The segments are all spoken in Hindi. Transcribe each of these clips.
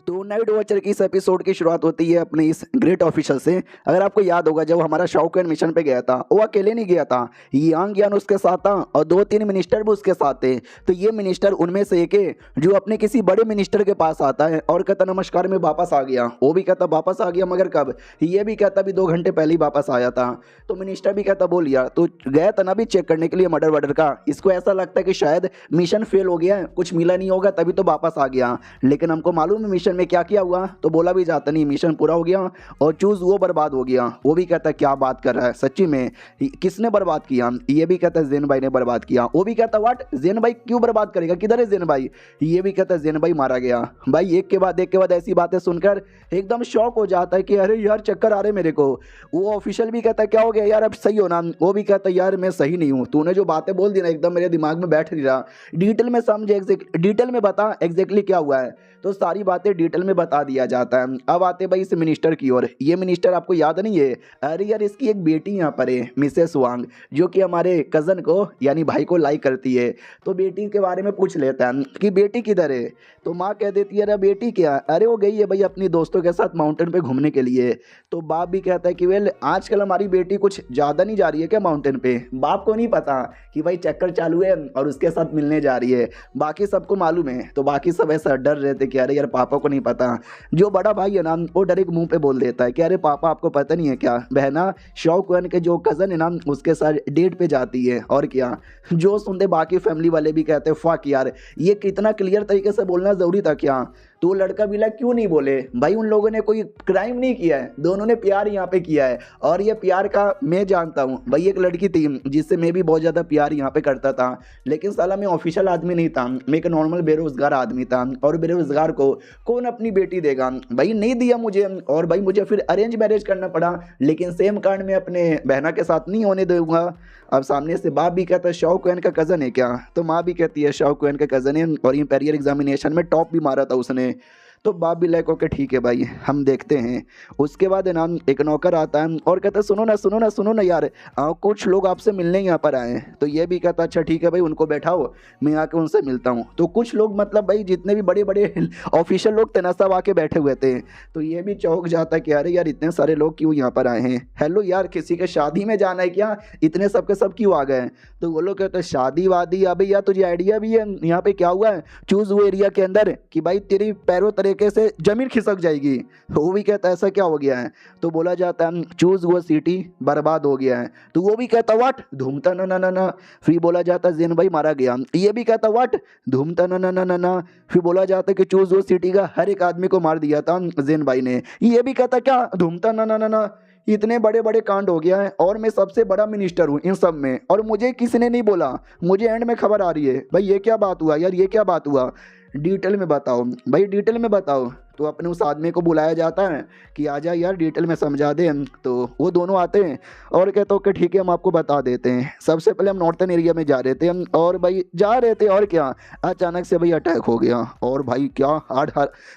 तो नाइट वॉचर की इस एपिसोड की शुरुआत होती है अपने इस ग्रेट ऑफिसर से। अगर आपको याद होगा, जब हमारा शाओकुन मिशन पे गया था, वो अकेले नहीं गया था, यांग यान उसके साथ था और 2-3 मिनिस्टर भी उसके साथ थे। तो ये मिनिस्टर उनमें से एक है जो अपने किसी बड़े मिनिस्टर के पास आता है और कहता नमस्कार मैं वापस आ गया। वो भी कहता वापस आ गया, मगर कब? ये भी कहता भी 2 घंटे पहले ही वापस आया था। तो मिनिस्टर भी कहता बोल यार तो गया था ना भी चेक करने के लिए मर्डर वर्डर का। इसको ऐसा लगता है कि शायद मिशन फेल हो गया है, कुछ मिला नहीं होगा तभी तो वापस आ गया। लेकिन हमको मालूम है मिशन में क्या किया हुआ। तो बोला भी जाता नहीं, मिशन पूरा हो गया और चूज वो बर्बाद हो गया। वो भी कहता क्या बात कर रहा है, सच्ची में किसने बर्बाद किया? ये भी कहता जेन भाई ने बर्बाद किया। वो भी कहता व्हाट, जेन भाई क्यों बर्बाद करेगा, किधर है जेन भाई? ये भी कहता जेन भाई मारा गया। भाई एक के बाद ऐसी बातें सुनकर एकदम शॉक हो जाता है कि अरे यार चक्कर आ रहे मेरे को। वो ऑफिशियल भी कहता क्या हो गया यार, अब सही हो ना? वो भी कहता यार मैं सही नहीं हूँ, तूने जो बातें बोल दी ना एकदम मेरे दिमाग में बैठ नहीं रहा। डिटेल में समझ, डिटेल में बता एग्जैक्टली क्या हुआ है। तो सारी बातें डिटेल में बता दिया जाता है। अब आते भाई इस मिनिस्टर की ओर। ये मिनिस्टर आपको याद नहीं है? अरे यार इसकी एक बेटी यहाँ पर है, मिसेस वांग, जो कि हमारे कज़न को यानी भाई को लाइक करती है। तो बेटी के बारे में पूछ लेता है कि बेटी किधर है। तो माँ कह देती है अरे बेटी क्या, अरे वो गई है भाई अपनी दोस्तों के साथ माउंटेन पे घूमने के लिए। तो बाप भी कहता है कि वेल आजकल हमारी बेटी कुछ ज़्यादा नहीं जा रही है क्या माउंटेन पे? बाप को नहीं पता कि भाई चक्कर चालू है और उसके साथ मिलने जा रही है, बाकी सबको मालूम है। तो बाकी सब ऐसा डर रहे थे कि अरे यार पापा को नहीं पता। जो बड़ा भाई है ना वो डायरेक्ट मुंह पे बोल देता है कि अरे पापा आपको पता नहीं है क्या, बहना शाओकुन के जो कज़न है ना उसके साथ डेट पे जाती है। और क्या, जो सुनते बाकी फैमिली वाले भी कहते फक यार ये कितना क्लियर तरीके से बोलना ज़रूरी था क्या? तो लड़का भी लग क्यों नहीं बोले? भाई उन लोगों ने कोई क्राइम नहीं किया है, दोनों ने प्यार यहाँ पे किया है। और ये प्यार का मैं जानता हूँ भाई, एक लड़की थी जिससे मैं भी बहुत ज़्यादा प्यार यहाँ पे करता था, लेकिन साला मैं ऑफिशियल आदमी नहीं था, मैं एक नॉर्मल बेरोजगार आदमी था। और बेरोजगार को कौन अपनी बेटी देगा? भाई नहीं दिया मुझे, और भाई मुझे फिर अरेंज मैरिज करना पड़ा। लेकिन सेम कार्ड में अपने बहना के साथ नहीं होने दूंगा। अब सामने से बाप भी कहता है शाओकुन का कज़न है क्या? तो माँ भी कहती है शाओकुन का कज़न है और इंपीरियल एग्जामिनेशन में टॉप भी मारा था उसने। तो बाप भी लाइक ओके ठीक है भाई हम देखते हैं। उसके बाद है ना एक नौकर आता है और कहता है सुनो ना यार, कुछ लोग आपसे मिलने यहाँ पर आए हैं। तो ये भी कहता अच्छा ठीक है भाई उनको बैठाओ, मैं आके उनसे मिलता हूँ। तो कुछ लोग मतलब भाई जितने भी बड़े बड़े ऑफिशियल लोग थे ना सब आके बैठे हुए थे। तो ये भी चौंक जाता है कि अरे यार इतने सारे लोग क्यों यहाँ पर आए हैं? हेलो यार किसी के शादी में जाना है क्या? इतने सब के सब क्यों आ गए? तो वो लोग कहते हैं शादी वादी, अबे यार तुझे आइडिया भी है यहाँ पे क्या हुआ है चूज वो एरिया के अंदर कि भाई तेरी पैरों तरीके से जमीन खिसक जाएगी। वो भी कहता है ऐसा क्या हो गया है? तो बोला जाता है चूज वो सिटी बर्बाद हो गया है। तो वो भी कहता व्हाट, धूमता ना ना ना ना। फिर बोला जाता है जेन भाई मारा गया। ये भी कहता व्हाट, धूमता ना ना ना ना ना। फिर बोला जाता है कि चूज वो सिटी का हर एक आदमी को मार दिया था जेन भाई ने। ये भी कहता क्या, धूमता ना ना ना ना। इतने बड़े बड़े कांड हो गया है और मैं सबसे बड़ा मिनिस्टर हूँ इन सब में, और मुझे किसी ने नहीं बोला, मुझे एंड में खबर आ रही है। भाई ये क्या बात हुआ यार, ये क्या बात हुआ? डिटेल में बताओ भाई, डिटेल में बताओ। तो अपने उस आदमी को बुलाया जाता है कि आजा यार डिटेल में समझा दे। तो वो दोनों आते हैं और कहते हो कि ठीक है हम आपको बता देते हैं। सबसे पहले हम नॉर्थन एरिया में जा रहे थे और भाई जा रहे थे और क्या, अचानक से भाई अटैक हो गया। और भाई क्या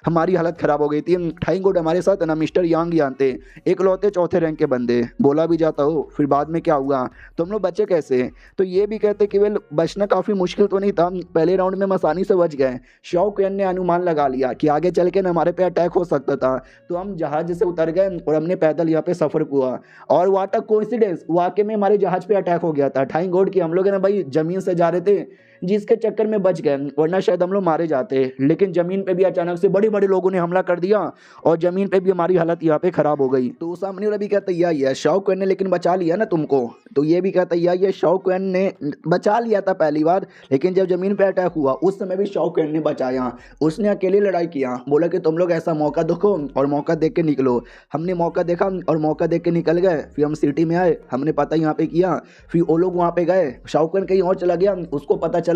हमारी हालत ख़राब हो गई थी। थैंक गॉड हमारे साथ ना मिस्टर यांग यान थे, इकलौते चौथे रैंक के बंदे। बोला भी जाता हो फिर बाद में क्या हुआ, तो हम लोग बचे कैसे? तो ये भी कहते कि वेल बचना काफ़ी मुश्किल तो नहीं था, पहले राउंड में हम आसानी से बच गए। शाओकुन ने अनुमान लगा लिया कि आगे चल के ना हमारे पे अटैक हो सकता था, तो हम जहाज से उतर गए और हमने पैदल यहाँ पे सफर हुआ। और वाट अ कोइंसिडेंस, वाकई में हमारे जहाज पे अटैक हो गया था। थैंक गॉड कि हम लोग ना भाई जमीन से जा रहे थे, जिसके चक्कर में बच गए, वरना शायद हम लोग मारे जाते। लेकिन जमीन पे भी अचानक से बड़े बड़े लोगों ने हमला कर दिया और जमीन पे भी हमारी हालत यहाँ पे खराब हो गई। तो सामने वाला भी कहता है शाओकुन ने लेकिन बचा लिया ना तुमको। तो ये भी कहता है ये शाओकुन ने बचा लिया था पहली बार, लेकिन जब जमीन पे अटैक हुआ उस समय भी शाओकुन ने बचाया। उसने अकेले लड़ाई किया, बोला कि तुम लोग ऐसा मौका देखो और मौका देख के निकलो। हमने मौका देखा और मौका देख के निकल गए। फिर हम सिटी में आए, हमने पता यहाँ पे किया, फिर वो लोग वहाँ पे गए, शाओकुन कहीं और चला गया, उसको पता चला।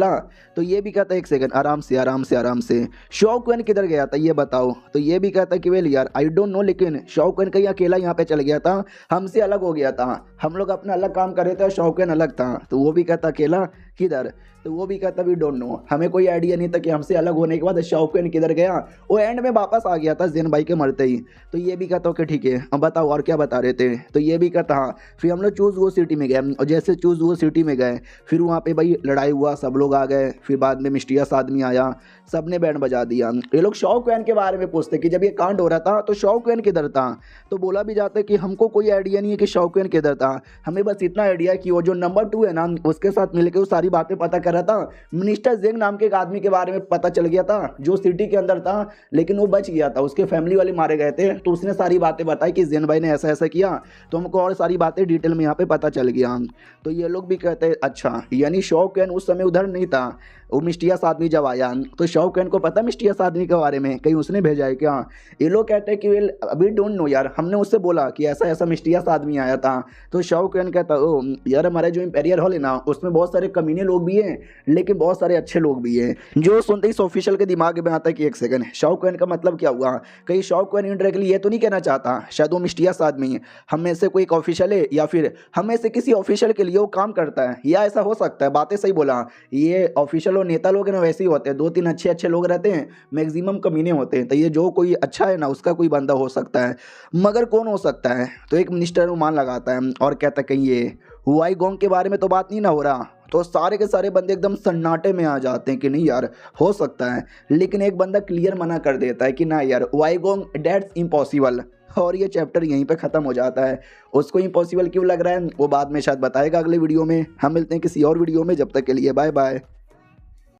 तो ये भी कहता है एक सेकंड आराम से आराम से आराम से, शाओकुन किधर गया था ये बताओ? तो ये भी कहता है कि वेल यार आई डोंट नो, लेकिन शाओकुन कहीं अकेला यहाँ पे चल गया था, हमसे अलग हो गया था। हम लोग अपना अलग काम कर रहे थे और शाओकुन अलग था। तो वो भी कहता अकेला किधर? तो वो भी कहता वी डोंट नो, हमें कोई आइडिया नहीं था कि हमसे अलग होने के बाद शाओकेन किधर गया। वो एंड में वापस आ गया था जिन भाई के मरते ही। तो ये भी कहता ओके ठीक है, अब बताओ और क्या बता रहे थे? तो ये भी कहता हाँ, फिर हम लोग चूज़ वो सिटी में गए, और जैसे चूज़ वो सिटी में गए फिर वहाँ पे भाई लड़ाई हुआ, सब लोग आ गए, फिर बाद में मिस्टीरियस आदमी आया, सब ने बैंड बजा दिया। ये लोग शाओकेन के बारे में पूछते कि जब ये कांड हो रहा था तो शाओकेन किधर था? तो बोला भी जाता है कि हमको कोई आइडिया नहीं है कि शाओकेन किधर था, हमें बस इतना आइडिया है कि वो जो नंबर 2 है ना उसके साथ मिलकर वो सारी बातें पता कर रहा था। मिनिस्टर जेंग नाम के एक आदमी के बारे में पता चल गया था जो सिटी के अंदर था, लेकिन वो बच गया था, उसके फैमिली वाले मारे गए थे, तो उसने सारी बातें बताई कि जेन भाई ने ऐसा ऐसा किया, तो हमको और सारी बातें डिटेल में यहाँ पे पता चल गया। तो ये लोग भी कहते हैं अच्छा, यानी शाओकेन उस समय उधर नहीं था, वो मिस्टीरियस आदमी जब आया तो शाओकेन को पता मिस्टीरियस आदमी के बारे में, कहीं उसने भेजा है क्या? ये लोग कहते हैं कि वेल अभी डोंट नो यार, हमने उससे बोला कि ऐसा ऐसा मिस्टीरियस आदमी आया था। तो शाओकेन कहता ओ यार, हमारा जो इंपेरियल हॉल है ना उसमें बहुत सारे कमीने लोग भी हैं, लेकिन बहुत सारे अच्छे लोग भी हैं। जो सुनते ही इस ऑफिशियल के दिमाग में आता है कि एक सेकंड, शाओकेन का मतलब क्या हुआ? कहीं शाओकेन इनडायरेक्टली ये तो नहीं कहना चाहता शायद वो मिस्टीरियस आदमी हम में से कोई एक ऑफिशियल है, या फिर हम में से किसी ऑफिशियल के लिए वो काम करता है, या ऐसा हो सकता है? बातें सही बोला, ये ऑफिशियल और नेता लोग हैं ना वैसे ही होते हैं, 2-3 अच्छे अच्छे लोग रहते हैं, मैक्सिमम कमीने होते हैं, तो ये जो कोई अच्छा है ना उसका कोई बंदा हो सकता है, मगर कौन हो सकता है? तो एक मिनिस्टर मान लगाता है और कहता है कहीं ये हुआई गोंग के बारे में तो बात नहीं ना हो रहा? तो सारे के सारे बंदे एकदम सन्नाटे में आ जाते हैं कि नहीं यार हो सकता है, लेकिन एक बंदा क्लियर मना कर देता है कि ना यार हुआई गोंग दैट्स इम्पॉसिबल, और ये चैप्टर यहीं पे ख़त्म हो जाता है। उसको इम्पॉसिबल क्यों लग रहा है वो बाद में शायद बताएगा अगले वीडियो में। हम मिलते हैं किसी और वीडियो में, जब तक के लिए बाय बाय।